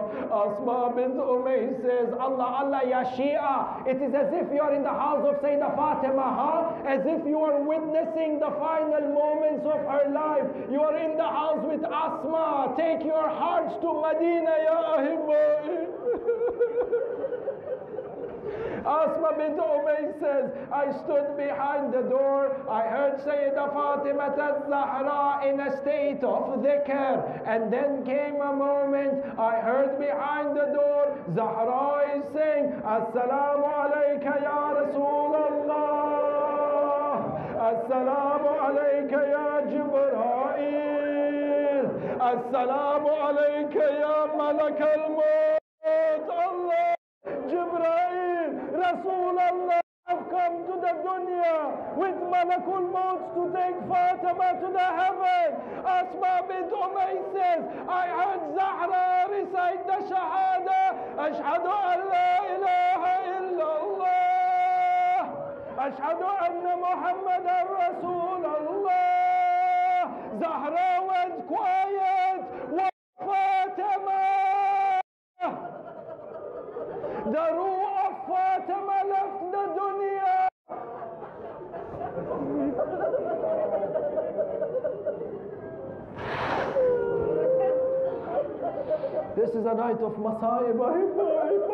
Asma bint Umays says, "Allah, Allah, ya Shia, it is as if you are in the house of Sayyidah Fatima, huh? As if you are witnessing the final moments of her life. You are in the house with Asma. Take your hearts to Medina, ya Ahibbai." Asma bint Umays says, "I stood behind the door. I heard Sayyidah Fatima al-Zahra in a state of dhikr. And then came a moment, I heard behind the door, Zahra is saying, 'Assalamu alayka ya Rasulallah. Assalamu alayka ya Jibreel. Assalamu alayka ya Malak al-Maut.'" Allah, Jibreel, Rasulullah have come to the dunya with Malakul Maut to take Fatima to the heaven. Asma bint Umays says, "I heard Zahra recite the Shahada, Ashhadu an la ilaha illallah, Ashhadu anna Muhammadan Rasulullah." Zahra went quiet. Fatima, the ruh of Fatima left the dunya. This is a night of Masa'ib, Masa'ib.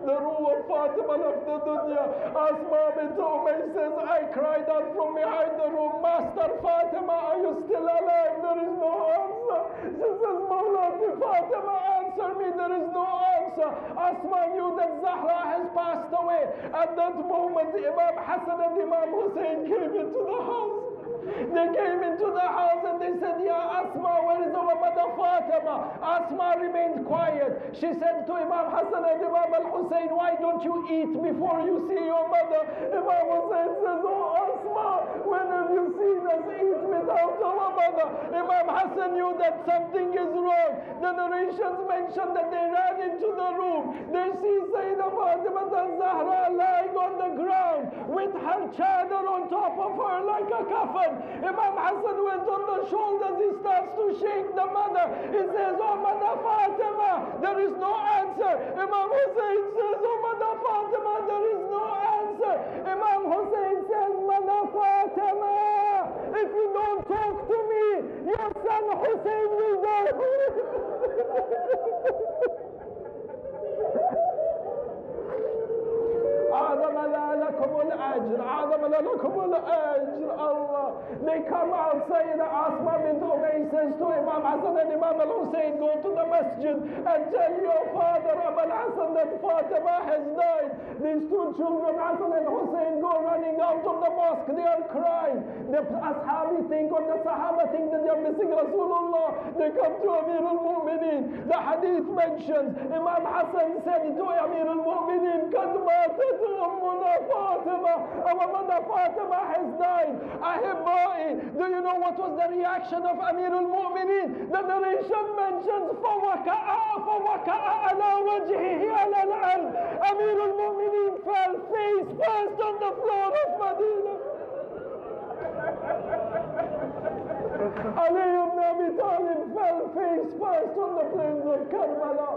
The ruh of Fatima left the dunya. Asma bint Umayy says, I cried out from behind the room, Master Fatima, are you still alive? There is no answer. She says, Mawlati Fatima, answer me, there is no answer. Asma knew that Zahra has passed away. At that moment, Imam Hassan and Imam Hussein came into the house. They came into the house and they said, Ya Asma, where is our mother Fatima? Asma remained quiet. She said to Imam Hassan and Imam al-Hussein, why don't you eat before you see your mother? Imam Hussein says, oh Asma, when have you seen us eat without our mother? Imam Hassan knew that something is wrong. The narrations mention that they ran into the room. They see Sayyidah Fatima al-Zahra lying on the ground with her chadar on top of her like a coffin. Imam Hassan went on the shoulders. He starts to shake the mother. He says, oh Mother Fatima, there is no answer. Imam Hussein says, oh Mother Fatima, there is no answer. Imam Hussein says, Mother Fatima, if you don't talk to me, your son Hussein will die. عظم لكم الأجر عظم لكم الأجر Allah. They come out, Sayyidah Asma bint Umayy says to Imam Hassan and Imam al-Hussein, go to the masjid and tell your father Abu al-Hassan that Fatima has died. These two children, Hassan and Hussein, go running out of the mosque. They are crying. The Ashabi think, or the Sahaba think that they are missing Rasulullah. They come to Amir al-Mu'mineen. The hadith mentions Imam Hassan said to Amir al-Mu'mineen, قد ماتت أمنا فاطمة. Our mother Fatima has died. Ahibai, do you know what was the reaction of Amir al-Mu'mineen? The narration mentions فوقع على وجهه على الأرض. Amir al-Mu'mineen fell face first on the floor of Medina. Ali ibn Abi Talib fell face first on the plains of Karbala.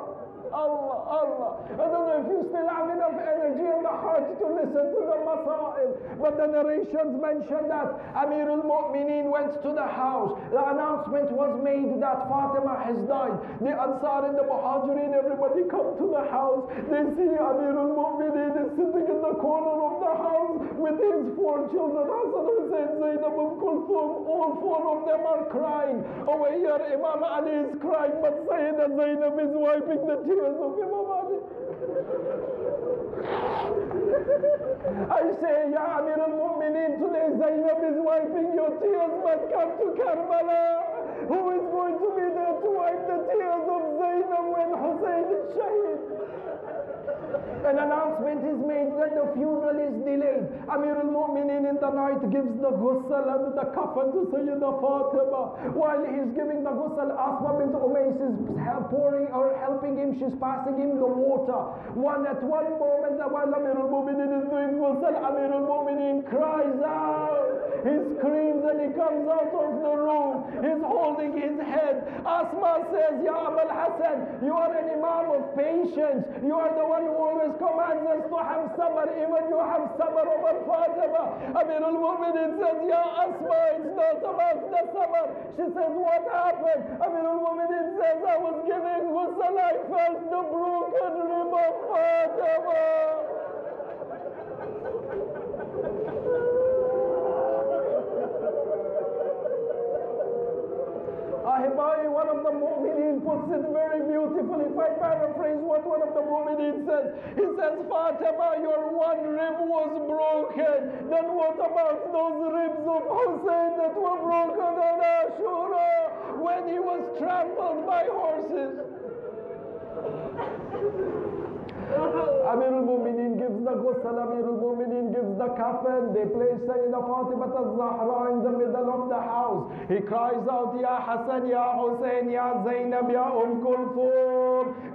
Allah. I don't know if you still have enough energy in the heart to listen to the Masa'ib, but the narrations mention that Amir al-Mu'mineen went to the house. The announcement was made that Fatima has died. The Ansar and the Muhajirin, everybody come to the house. They see Amir al-Mu'mineen is sitting in the corner of the house with his four children, Hassan, Hussein, Zainab, Kulthum. All four of them are crying. Over here, Imam Ali is crying, but Sayyidah Zainab is wiping the tears of Imam Ali. I say, Ya Amir al-Mu'mineen, today Zainab is wiping your tears, but come to Karbala. Who is going to be there to wipe the tears of Zainab when Hussein is shaheed? An announcement is made that the funeral is delayed. Amir al-Mu'mineen in the night gives the ghusl and the kafan to Sayyidah Fatima. While he is giving the ghusl, Asma bint Umayy is pouring or helping him. She's passing him the water. At one moment, while Amir al-Mu'mineen is doing ghusl, Amir al-Mu'mineen cries out. He screams and he comes out of the room. He's holding his head. Asma says, Ya Abu al-Hassan, you are an imam of patience. You are the one who always commands us to have sabr. Even you have sabr over Fatima. Amir al-Mu'mineen says, Ya Asma, it's not about the sabr. She says, what happened? Amir al-Mu'mineen says, I was giving ghusl. I felt the broken rib of Fatima. Ahibai, one of the Mu'mineen puts it very beautifully. If I paraphrase what one of the Mu'mineen says, he says, Fatima, your one rib was broken. Then what about those ribs of Hussein that were broken on Ashura when he was trampled by horses? Amir al-Mu'mineen gives the ghusl, Amir al-Mu'mineen gives the kafan. They place Sayyidah Fatima al-Zahra in the middle of the house. He cries out, Ya Hassan, Ya Hussein, Ya Zainab, Ya Kulthum.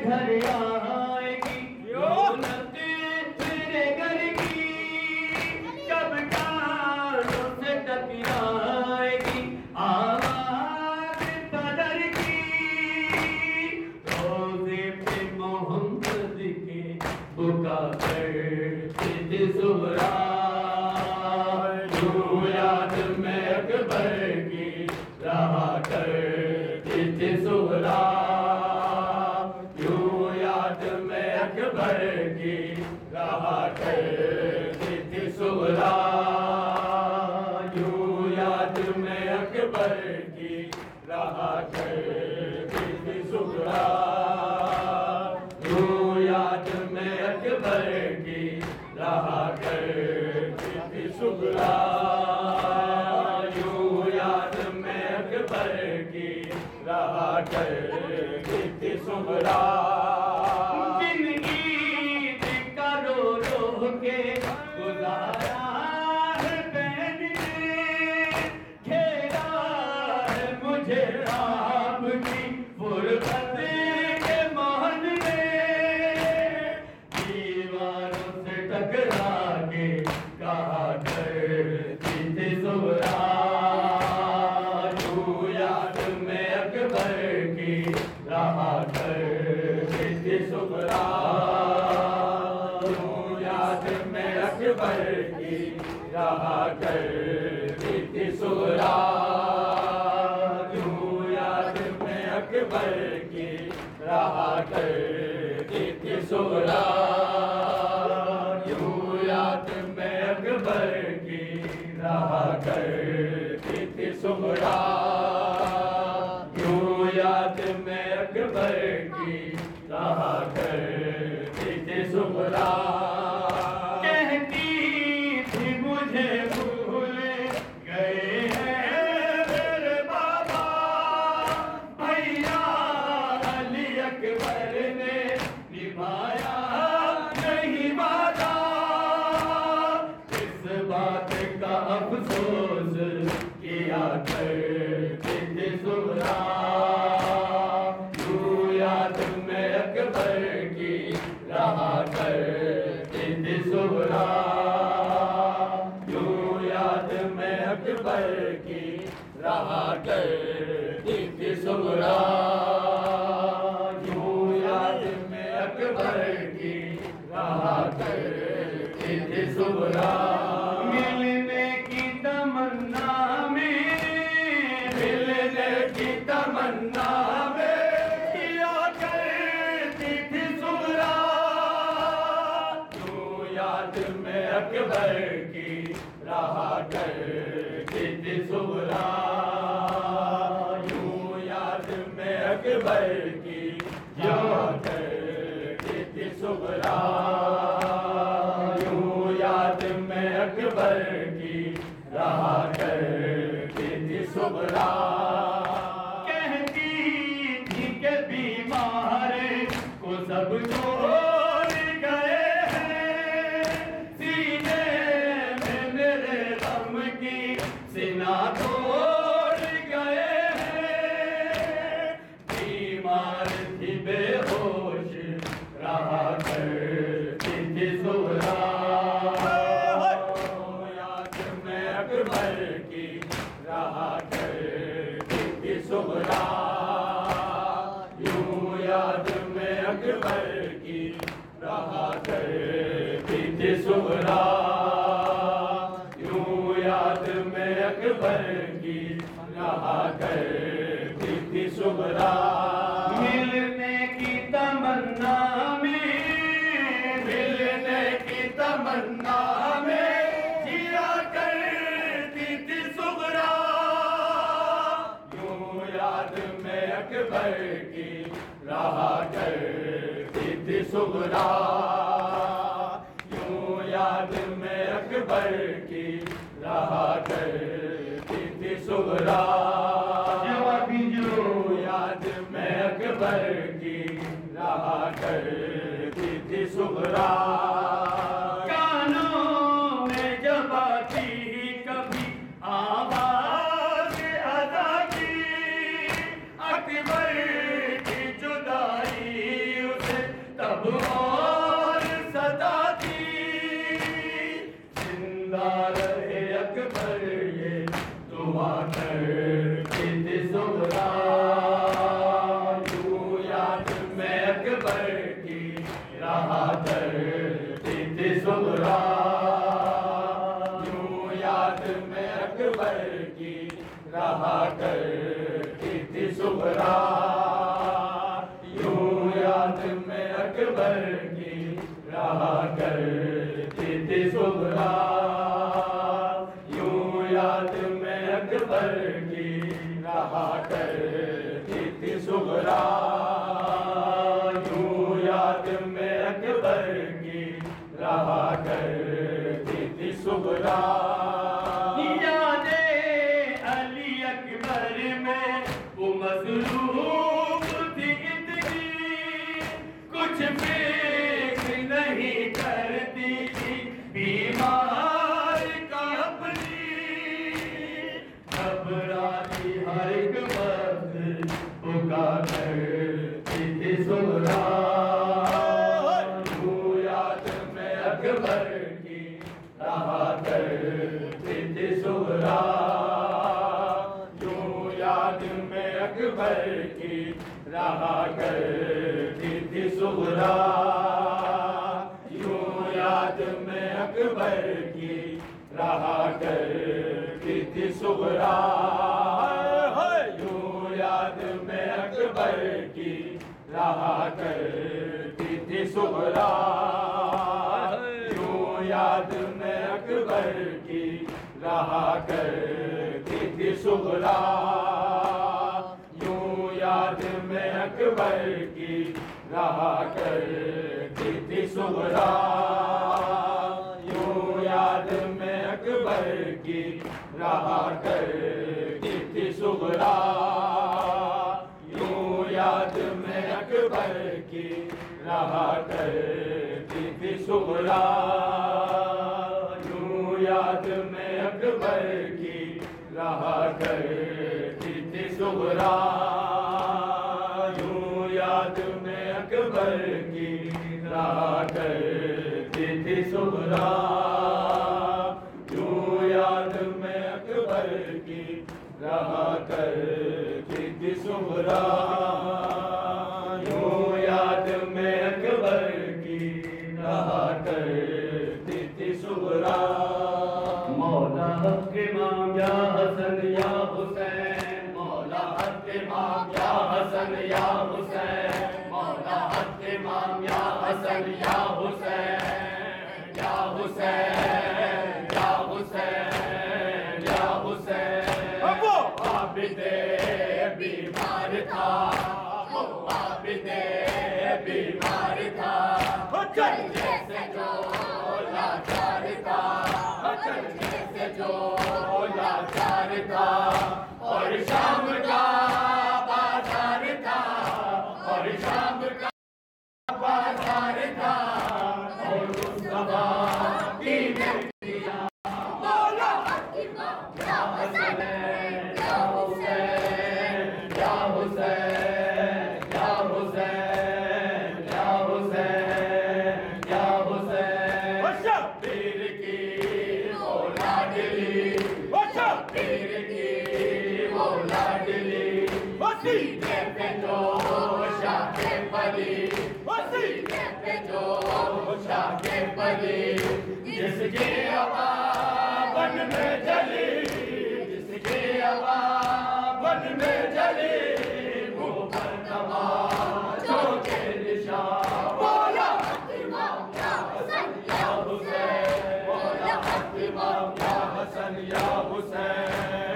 घर आएगी, रौनक मेरे घर की कब कानों से टकराएगी आवाज़ बदर की। रोज़े पे मोहम्मद के बुका करती थी सुहरा, यूं याद में अकबर की रहा करती थी सुहरा, यूं याद में अकबर की रहा करती थी सुहरा, यूं याद में अकबर की रहा करती थी सुहरा, यूं याद में अकबर की रहा करती थी सुहरा, यूं याद में अकबर की रहा करती थी सुहरा। दिन ईद का रो रो के गुजारा है बहन ने, घेरा है मुझे आपकी फुर्सत के मोहन ने, दीवारों से टकरा के कहा करती थी सुहरा, यूं याद में अकबर की रहा करती थी सुहरा, यूं याद में अकबर की रहा करती थी सुहरा, यूं याद में अकबर की रहा करती थी सुहरा, यूं याद में अकबर की रहा करती थी सुहरा, यूं याद में अकबर की रहा करती थी सुहरा। कहती थी मुझे भूल गए हैं मेरे बाबा, भैया अली अकबर ने निभाया नहीं वादा, इस बात का अफसोस किया करती थी सुहरा, यूं याद में अकबर की रहा करती थी सुहरा, यूं याद में अकबर की रहा करती थी सुहरा, यूं याद में अकबर की रहा करती थी सुहरा। मिलने की तमन्ना में, मिलने की तमन्ना में किया करती थी सुहरा, यूं याद में अकबर की रहा करती थी सुहरा, यूं याद में अकबर की रहा करती थी सुहरा, यूं याद में अकबर की रहा करती थी सुहरा। कहती थी कि बीमार को सब छोड़ गए हैं, सीने में मेरे गम की सीना तोड़ गए हैं, बीमार थी बेहोश रहा करती थी सुहरा, याद में अकबर की रहा करती थी सुहरा, यूं याद में अकबर की रहा करती थी सुहरा, यूं याद में अकबर की रहा करती थी सुहरा। मिलने की तमन्ना में, मिलने की तमन्ना में जिया करती थी सुहरा, यूं याद में अकबर की रहा करती थी सुहरा, यूं याद में अकबर की रहा करती थी सुहरा, यूं याद में अकबर की रहा करती थी सुहरा। कानों में जब आती कभी आवाज़ अदा की, अकबर की जुदाई अब और सदा की जिंदा रहे अकबर ये दुआ करती थी सुगरा। यूं याद में अकबर की रहा करती थी सुगरा। यूं याद में अकबर की रहा करती थी सुगरा। यूं याद में अकबर की रहा करती थी सुगरा। यूं याद में अकबर की रहा करती थी सुगरा। यूं याद में अकबर की रहा करती थी सुगरा। यादे अली अकबर में वो मजलूम थी इतनी, कुछ फिक्र नहीं करती थी बीमार का अपनी। घबराती हर एक वक्त पुकार करती थी सुगरा। यूं याद में अकबर की रहा करती थी सुगरा। यूं याद में अकबर की रहा करती थी सुगरा। यूं याद में अकबर की रहा करती थी सुगरा। यूं याद में अकबर की रहा करती थी सुगरा। यूं याद में अकबर की रहा करती थी सुगरा। यूं याद में अकबर की रहा करती थी सुगरा। यूं याद में अकबर की रहा करती थी सुगरा। यूं याद में अकबर की रहा करती थी सुगरा। यूं याद में अकबर की रहा करती थी सुगरा। यूं याद में अकबर की रहा करती थी सुगरा। यूं याद में अकबर की रहा करती थी सुगरा। यूं याद में अकबर की रहा करती थी सुगरा। मौला हक इमाम या हसन या हुसैन, मौला हक इमाम या हसन या हुसैन, मौला हक इमाम या हसन या हुसैन, या हुसैन, या हुसैन, या हुसैन। वो आबिदे बीमार था, वो आबिदे बीमार था, चलने से जो लाचार था, चलने से जो लाचार था। और शाम का बाजार था, और शाम का बाजार था, और मुस्तफा की बेटियां मौला या हुसैन, या हुसैन, या हुसैन, या हुसैन, या हुसैन, या हुसैन। पीर की वो लाडली, पीर की वो लाडली, सीने पे जो शाखे पली, सीने पे जो शाखे पली, जिसकी हवा बन में जली, जिसकी हवा बन में जली, मुँह पर तमाचों के निशान। मौला हक इमाम या हसन या हुसैन, मौला हक इमाम या हसन या हुसैन।